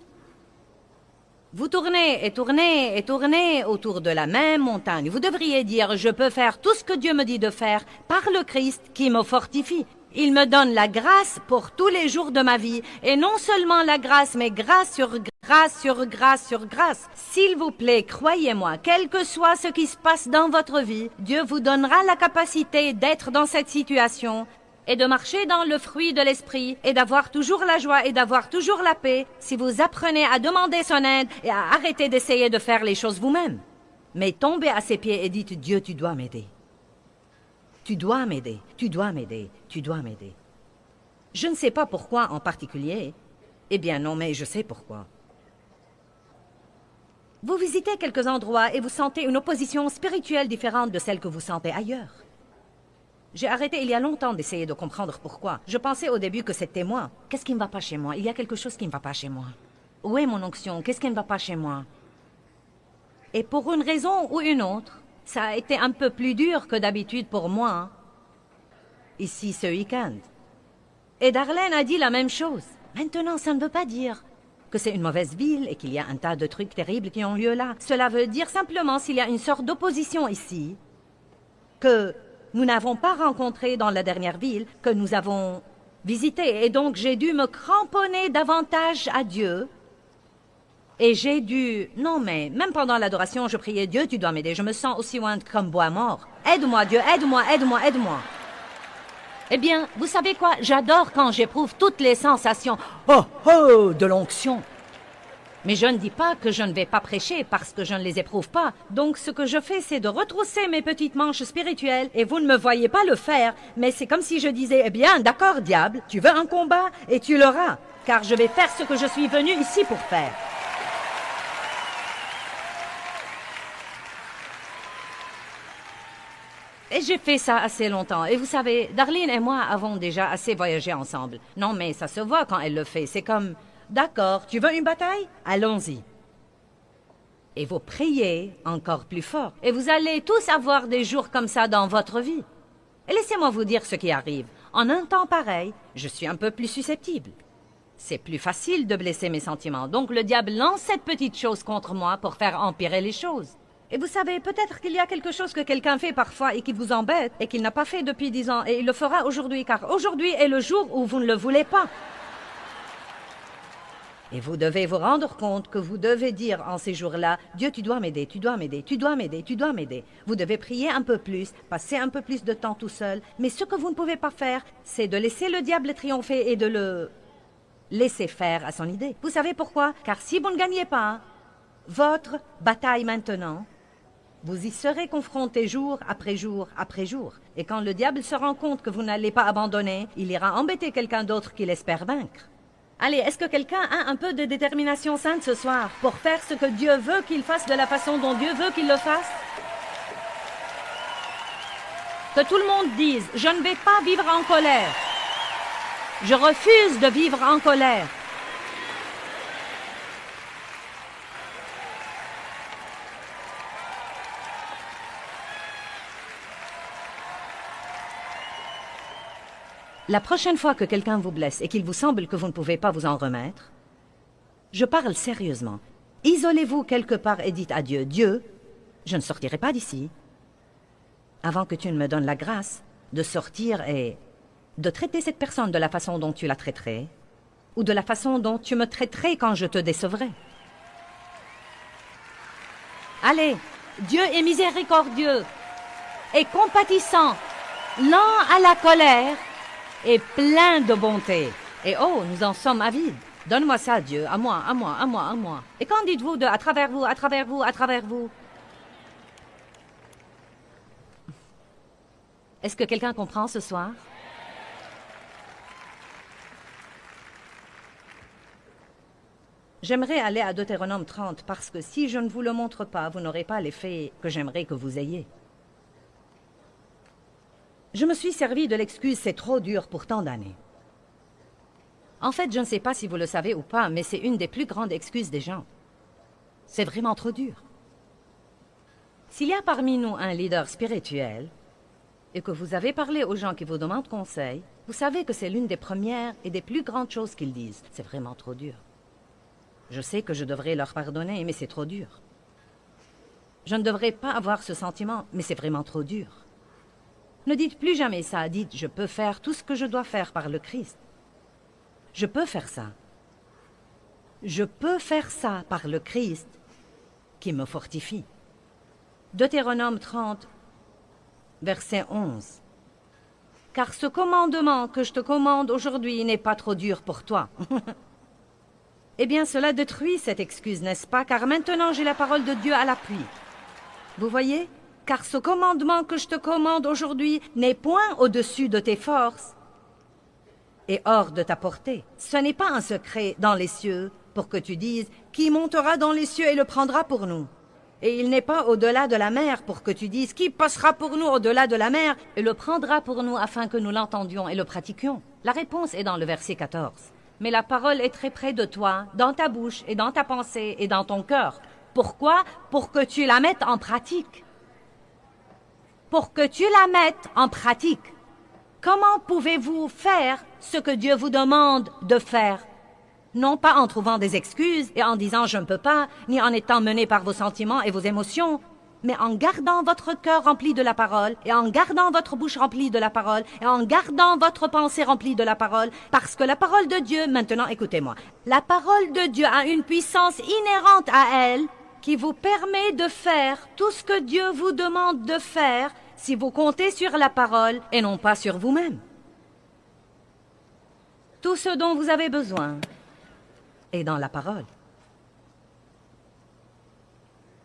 Vous tournez et tournez et tournez autour de la même montagne. Vous devriez dire, je peux faire tout ce que Dieu me dit de faire par le Christ qui me fortifie. Il me donne la grâce pour tous les jours de ma vie. Et non seulement la grâce, mais grâce sur grâce sur grâce sur grâce. S'il vous plaît, croyez-moi, quel que soit ce qui se passe dans votre vie, Dieu vous donnera la capacité d'être dans cette situation et de marcher dans le fruit de l'esprit et d'avoir toujours la joie et d'avoir toujours la paix si vous apprenez à demander son aide et à arrêter d'essayer de faire les choses vous-même. Mais tombez à ses pieds et dites, Dieu, tu dois m'aider. Tu dois m'aider, tu dois m'aider, tu dois m'aider. Je ne sais pas pourquoi en particulier. Eh bien non, mais je sais pourquoi. Vous visitez quelques endroits et vous sentez une opposition spirituelle différente de celle que vous sentez ailleurs. J'ai arrêté il y a longtemps d'essayer de comprendre pourquoi. Je pensais au début que c'était moi. Qu'est-ce qui ne va pas chez moi? Il y a quelque chose qui ne va pas chez moi. Où est mon onction? Qu'est-ce qui ne va pas chez moi? Et pour une raison ou une autre, ça a été un peu plus dur que d'habitude pour moi, ici ce week-end. Et Darlene a dit la même chose. Maintenant, ça ne veut pas dire que c'est une mauvaise ville et qu'il y a un tas de trucs terribles qui ont lieu là. Cela veut dire simplement s'il y a une sorte d'opposition ici, que nous n'avons pas rencontré dans la dernière ville, que nous avons visité. Et donc, j'ai dû me cramponner davantage à Dieu. Et j'ai dû... Non, mais même pendant l'adoration, je priais, Dieu, tu dois m'aider. Je me sens aussi loin comme bois mort. Aide-moi, Dieu, aide-moi, aide-moi, aide-moi. Eh bien, vous savez quoi? J'adore quand j'éprouve toutes les sensations. Oh, oh, de l'onction. Mais je ne dis pas que je ne vais pas prêcher parce que je ne les éprouve pas. Donc, ce que je fais, c'est de retrousser mes petites manches spirituelles et vous ne me voyez pas le faire. Mais c'est comme si je disais, eh bien, d'accord, diable, tu veux un combat et tu l'auras. Car je vais faire ce que je suis venu ici pour faire. Et j'ai fait ça assez longtemps. Et vous savez, Darlene et moi avons déjà assez voyagé ensemble. Non, mais ça se voit quand elle le fait. C'est comme, d'accord, tu veux une bataille? Allons-y. Et vous priez encore plus fort. Et vous allez tous avoir des jours comme ça dans votre vie. Et laissez-moi vous dire ce qui arrive. En un temps pareil, je suis un peu plus susceptible. C'est plus facile de blesser mes sentiments. Donc le diable lance cette petite chose contre moi pour faire empirer les choses. Et vous savez, peut-être qu'il y a quelque chose que quelqu'un fait parfois et qui vous embête et qu'il n'a pas fait depuis 10 ans et il le fera aujourd'hui, car aujourd'hui est le jour où vous ne le voulez pas. Et vous devez vous rendre compte que vous devez dire en ces jours-là, « Dieu, tu dois m'aider, tu dois m'aider, tu dois m'aider, tu dois m'aider. » Vous devez prier un peu plus, passer un peu plus de temps tout seul. Mais ce que vous ne pouvez pas faire, c'est de laisser le diable triompher et de le laisser faire à son idée. Vous savez pourquoi? Car si vous ne gagnez pas votre bataille maintenant, vous y serez confronté jour après jour après jour. Et quand le diable se rend compte que vous n'allez pas abandonner, il ira embêter quelqu'un d'autre qu'il espère vaincre. Allez, est-ce que quelqu'un a un peu de détermination sainte ce soir pour faire ce que Dieu veut qu'il fasse de la façon dont Dieu veut qu'il le fasse? Que tout le monde dise, je ne vais pas vivre en colère. Je refuse de vivre en colère. La prochaine fois que quelqu'un vous blesse et qu'il vous semble que vous ne pouvez pas vous en remettre, je parle sérieusement. Isolez-vous quelque part et dites à Dieu, « Dieu, je ne sortirai pas d'ici avant que tu ne me donnes la grâce de sortir et de traiter cette personne de la façon dont tu la traiterais ou de la façon dont tu me traiterais quand je te décevrais. » Allez, Dieu est miséricordieux et compatissant, lent à la colère, et plein de bonté. Et oh, nous en sommes avides. Donne-moi ça, Dieu, à moi, à moi, à moi, à moi. Et qu'en dites-vous de à travers vous, à travers vous, à travers vous? Est-ce que quelqu'un comprend ce soir? J'aimerais aller à Deutéronome 30 parce que si je ne vous le montre pas, vous n'aurez pas l'effet que j'aimerais que vous ayez. Je me suis servi de l'excuse « c'est trop dur » pour tant d'années. En fait, je ne sais pas si vous le savez ou pas, mais c'est une des plus grandes excuses des gens. C'est vraiment trop dur. S'il y a parmi nous un leader spirituel et que vous avez parlé aux gens qui vous demandent conseil, vous savez que c'est l'une des premières et des plus grandes choses qu'ils disent. C'est vraiment trop dur. Je sais que je devrais leur pardonner, mais c'est trop dur. Je ne devrais pas avoir ce sentiment, mais c'est vraiment trop dur. Ne dites plus jamais ça, dites « je peux faire tout ce que je dois faire par le Christ ». Je peux faire ça. Je peux faire ça par le Christ qui me fortifie. Deutéronome 30, verset 11. « Car ce commandement que je te commande aujourd'hui n'est pas trop dur pour toi. » Eh bien, cela détruit cette excuse, n'est-ce pas? Car maintenant j'ai la parole de Dieu à l'appui. Vous voyez? Car ce commandement que je te commande aujourd'hui n'est point au-dessus de tes forces et hors de ta portée. Ce n'est pas un secret dans les cieux pour que tu dises « Qui montera dans les cieux et le prendra pour nous ?» Et il n'est pas au-delà de la mer pour que tu dises « Qui passera pour nous au-delà de la mer et le prendra pour nous afin que nous l'entendions et le pratiquions ?» La réponse est dans le verset 14. Mais la parole est très près de toi, dans ta bouche et dans ta pensée et dans ton cœur. Pourquoi? Pour que tu la mettes en pratique. Pour que tu la mettes en pratique. Comment pouvez-vous faire ce que Dieu vous demande de faire? Non pas en trouvant des excuses et en disant « je ne peux pas », ni en étant mené par vos sentiments et vos émotions, mais en gardant votre cœur rempli de la parole, et en gardant votre bouche remplie de la parole, et en gardant votre pensée remplie de la parole, parce que la parole de Dieu, maintenant écoutez-moi, la parole de Dieu a une puissance inhérente à elle qui vous permet de faire tout ce que Dieu vous demande de faire si vous comptez sur la parole et non pas sur vous-même. Tout ce dont vous avez besoin est dans la parole.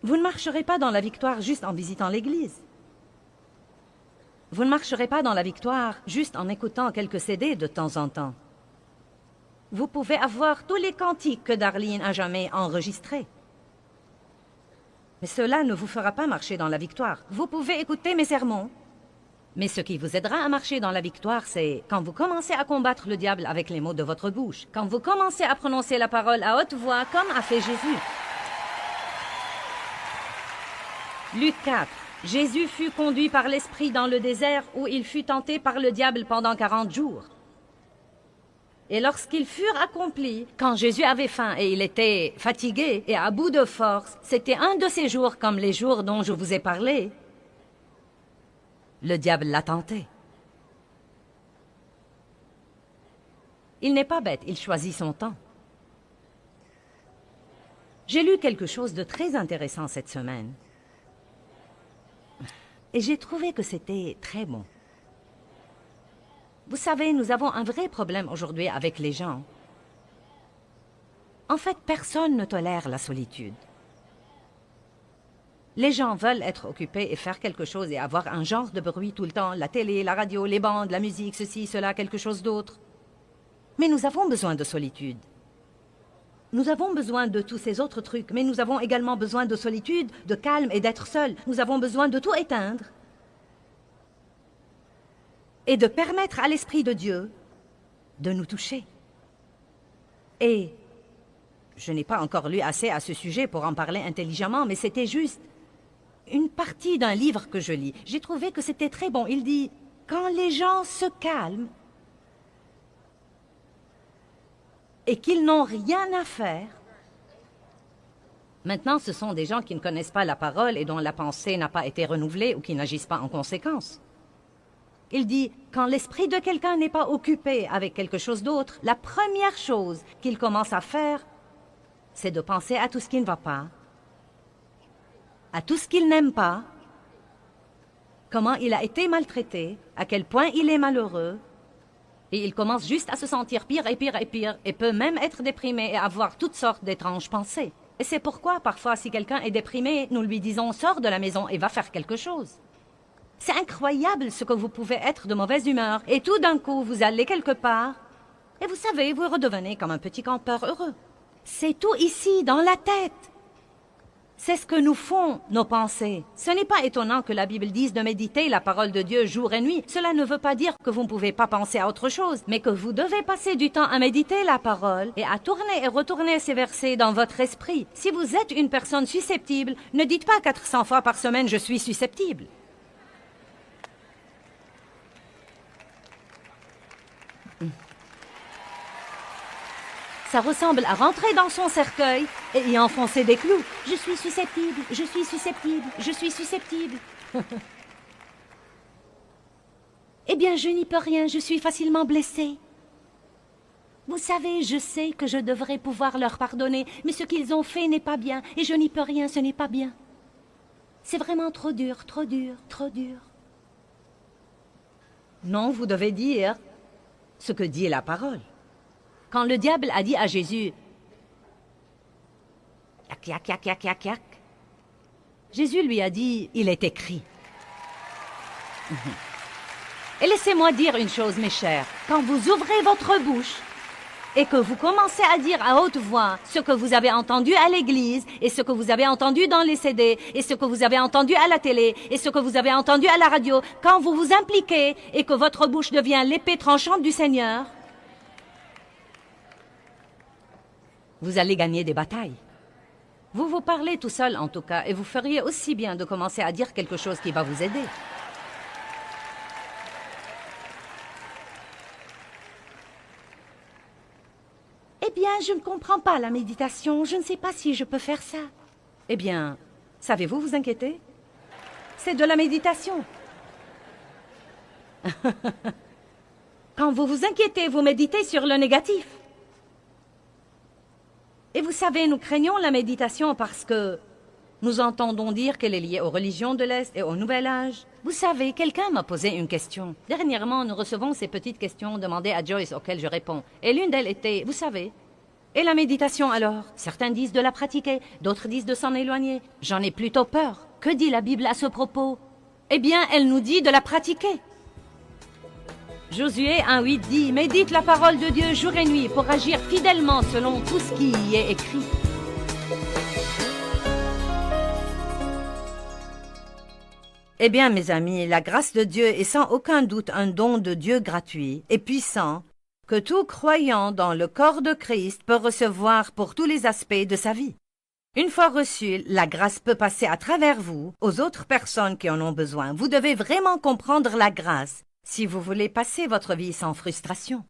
Vous ne marcherez pas dans la victoire juste en visitant l'église. Vous ne marcherez pas dans la victoire juste en écoutant quelques CD de temps en temps. Vous pouvez avoir tous les cantiques que Darlene a jamais enregistrés. Mais cela ne vous fera pas marcher dans la victoire. Vous pouvez écouter mes sermons. Mais ce qui vous aidera à marcher dans la victoire, c'est quand vous commencez à combattre le diable avec les mots de votre bouche. Quand vous commencez à prononcer la parole à haute voix, comme a fait Jésus. Luc 4, Jésus fut conduit par l'Esprit dans le désert où il fut tenté par le diable pendant 40 jours. Et lorsqu'ils furent accomplis, quand Jésus avait faim et il était fatigué et à bout de force, c'était un de ces jours comme les jours dont je vous ai parlé. Le diable l'a tenté. Il n'est pas bête, il choisit son temps. J'ai lu quelque chose de très intéressant cette semaine. Et j'ai trouvé que c'était très bon. Vous savez, nous avons un vrai problème aujourd'hui avec les gens. En fait, personne ne tolère la solitude. Les gens veulent être occupés et faire quelque chose et avoir un genre de bruit tout le temps, la télé, la radio, les bandes, la musique, ceci, cela, quelque chose d'autre. Mais nous avons besoin de solitude. Nous avons besoin de tous ces autres trucs, mais nous avons également besoin de solitude, de calme et d'être seuls. Nous avons besoin de tout éteindre et de permettre à l'Esprit de Dieu de nous toucher. Et je n'ai pas encore lu assez à ce sujet pour en parler intelligemment, mais c'était juste une partie d'un livre que je lis. J'ai trouvé que c'était très bon. Il dit, quand les gens se calment et qu'ils n'ont rien à faire. Maintenant, ce sont des gens qui ne connaissent pas la parole et dont la pensée n'a pas été renouvelée ou qui n'agissent pas en conséquence. Il dit, quand l'esprit de quelqu'un n'est pas occupé avec quelque chose d'autre, la première chose qu'il commence à faire, c'est de penser à tout ce qui ne va pas, à tout ce qu'il n'aime pas, comment il a été maltraité, à quel point il est malheureux, et il commence juste à se sentir pire et pire et pire, et peut même être déprimé et avoir toutes sortes d'étranges pensées. Et c'est pourquoi, parfois, si quelqu'un est déprimé, nous lui disons « sors de la maison et va faire quelque chose ». C'est incroyable ce que vous pouvez être de mauvaise humeur, et tout d'un coup, vous allez quelque part, et vous savez, vous redevenez comme un petit campeur heureux. C'est tout ici, dans la tête. C'est ce que nous font nos pensées. Ce n'est pas étonnant que la Bible dise de méditer la parole de Dieu jour et nuit. Cela ne veut pas dire que vous ne pouvez pas penser à autre chose, mais que vous devez passer du temps à méditer la parole et à tourner et retourner ces versets dans votre esprit. Si vous êtes une personne susceptible, ne dites pas 400 fois par semaine « je suis susceptible ». Ça ressemble à rentrer dans son cercueil et y enfoncer des clous. Je suis susceptible, je suis susceptible, je suis susceptible. Eh bien, je n'y peux rien, je suis facilement blessée. Vous savez, je sais que je devrais pouvoir leur pardonner, mais ce qu'ils ont fait n'est pas bien, et je n'y peux rien, ce n'est pas bien. C'est vraiment trop dur, trop dur, trop dur. Non, vous devez dire ce que dit la parole. Quand le diable a dit à Jésus « Yak, yak, yak, yak, yak, yak », Jésus lui a dit « Il est écrit ». Et laissez-moi dire une chose, mes chers. Quand vous ouvrez votre bouche et que vous commencez à dire à haute voix ce que vous avez entendu à l'église et ce que vous avez entendu dans les CD et ce que vous avez entendu à la télé et ce que vous avez entendu à la radio, quand vous vous impliquez et que votre bouche devient l'épée tranchante du Seigneur, vous allez gagner des batailles. Vous vous parlez tout seul en tout cas, et vous feriez aussi bien de commencer à dire quelque chose qui va vous aider. Eh bien, je ne comprends pas la méditation, je ne sais pas si je peux faire ça. Eh bien, savez-vous vous inquiéter? C'est de la méditation. Quand vous vous inquiétez, vous méditez sur le négatif. Et vous savez, nous craignons la méditation parce que nous entendons dire qu'elle est liée aux religions de l'Est et au Nouvel Âge. Vous savez, quelqu'un m'a posé une question. Dernièrement, nous recevons ces petites questions demandées à Joyce auxquelles je réponds. Et l'une d'elles était, vous savez, et la méditation alors? Certains disent de la pratiquer, d'autres disent de s'en éloigner. J'en ai plutôt peur. Que dit la Bible à ce propos? Eh bien, elle nous dit de la pratiquer. Josué 1,8 dit « Médite la parole de Dieu jour et nuit pour agir fidèlement selon tout ce qui y est écrit. » Eh bien, mes amis, la grâce de Dieu est sans aucun doute un don de Dieu gratuit et puissant que tout croyant dans le corps de Christ peut recevoir pour tous les aspects de sa vie. Une fois reçue, la grâce peut passer à travers vous aux autres personnes qui en ont besoin. Vous devez vraiment comprendre la grâce si vous voulez passer votre vie sans frustration.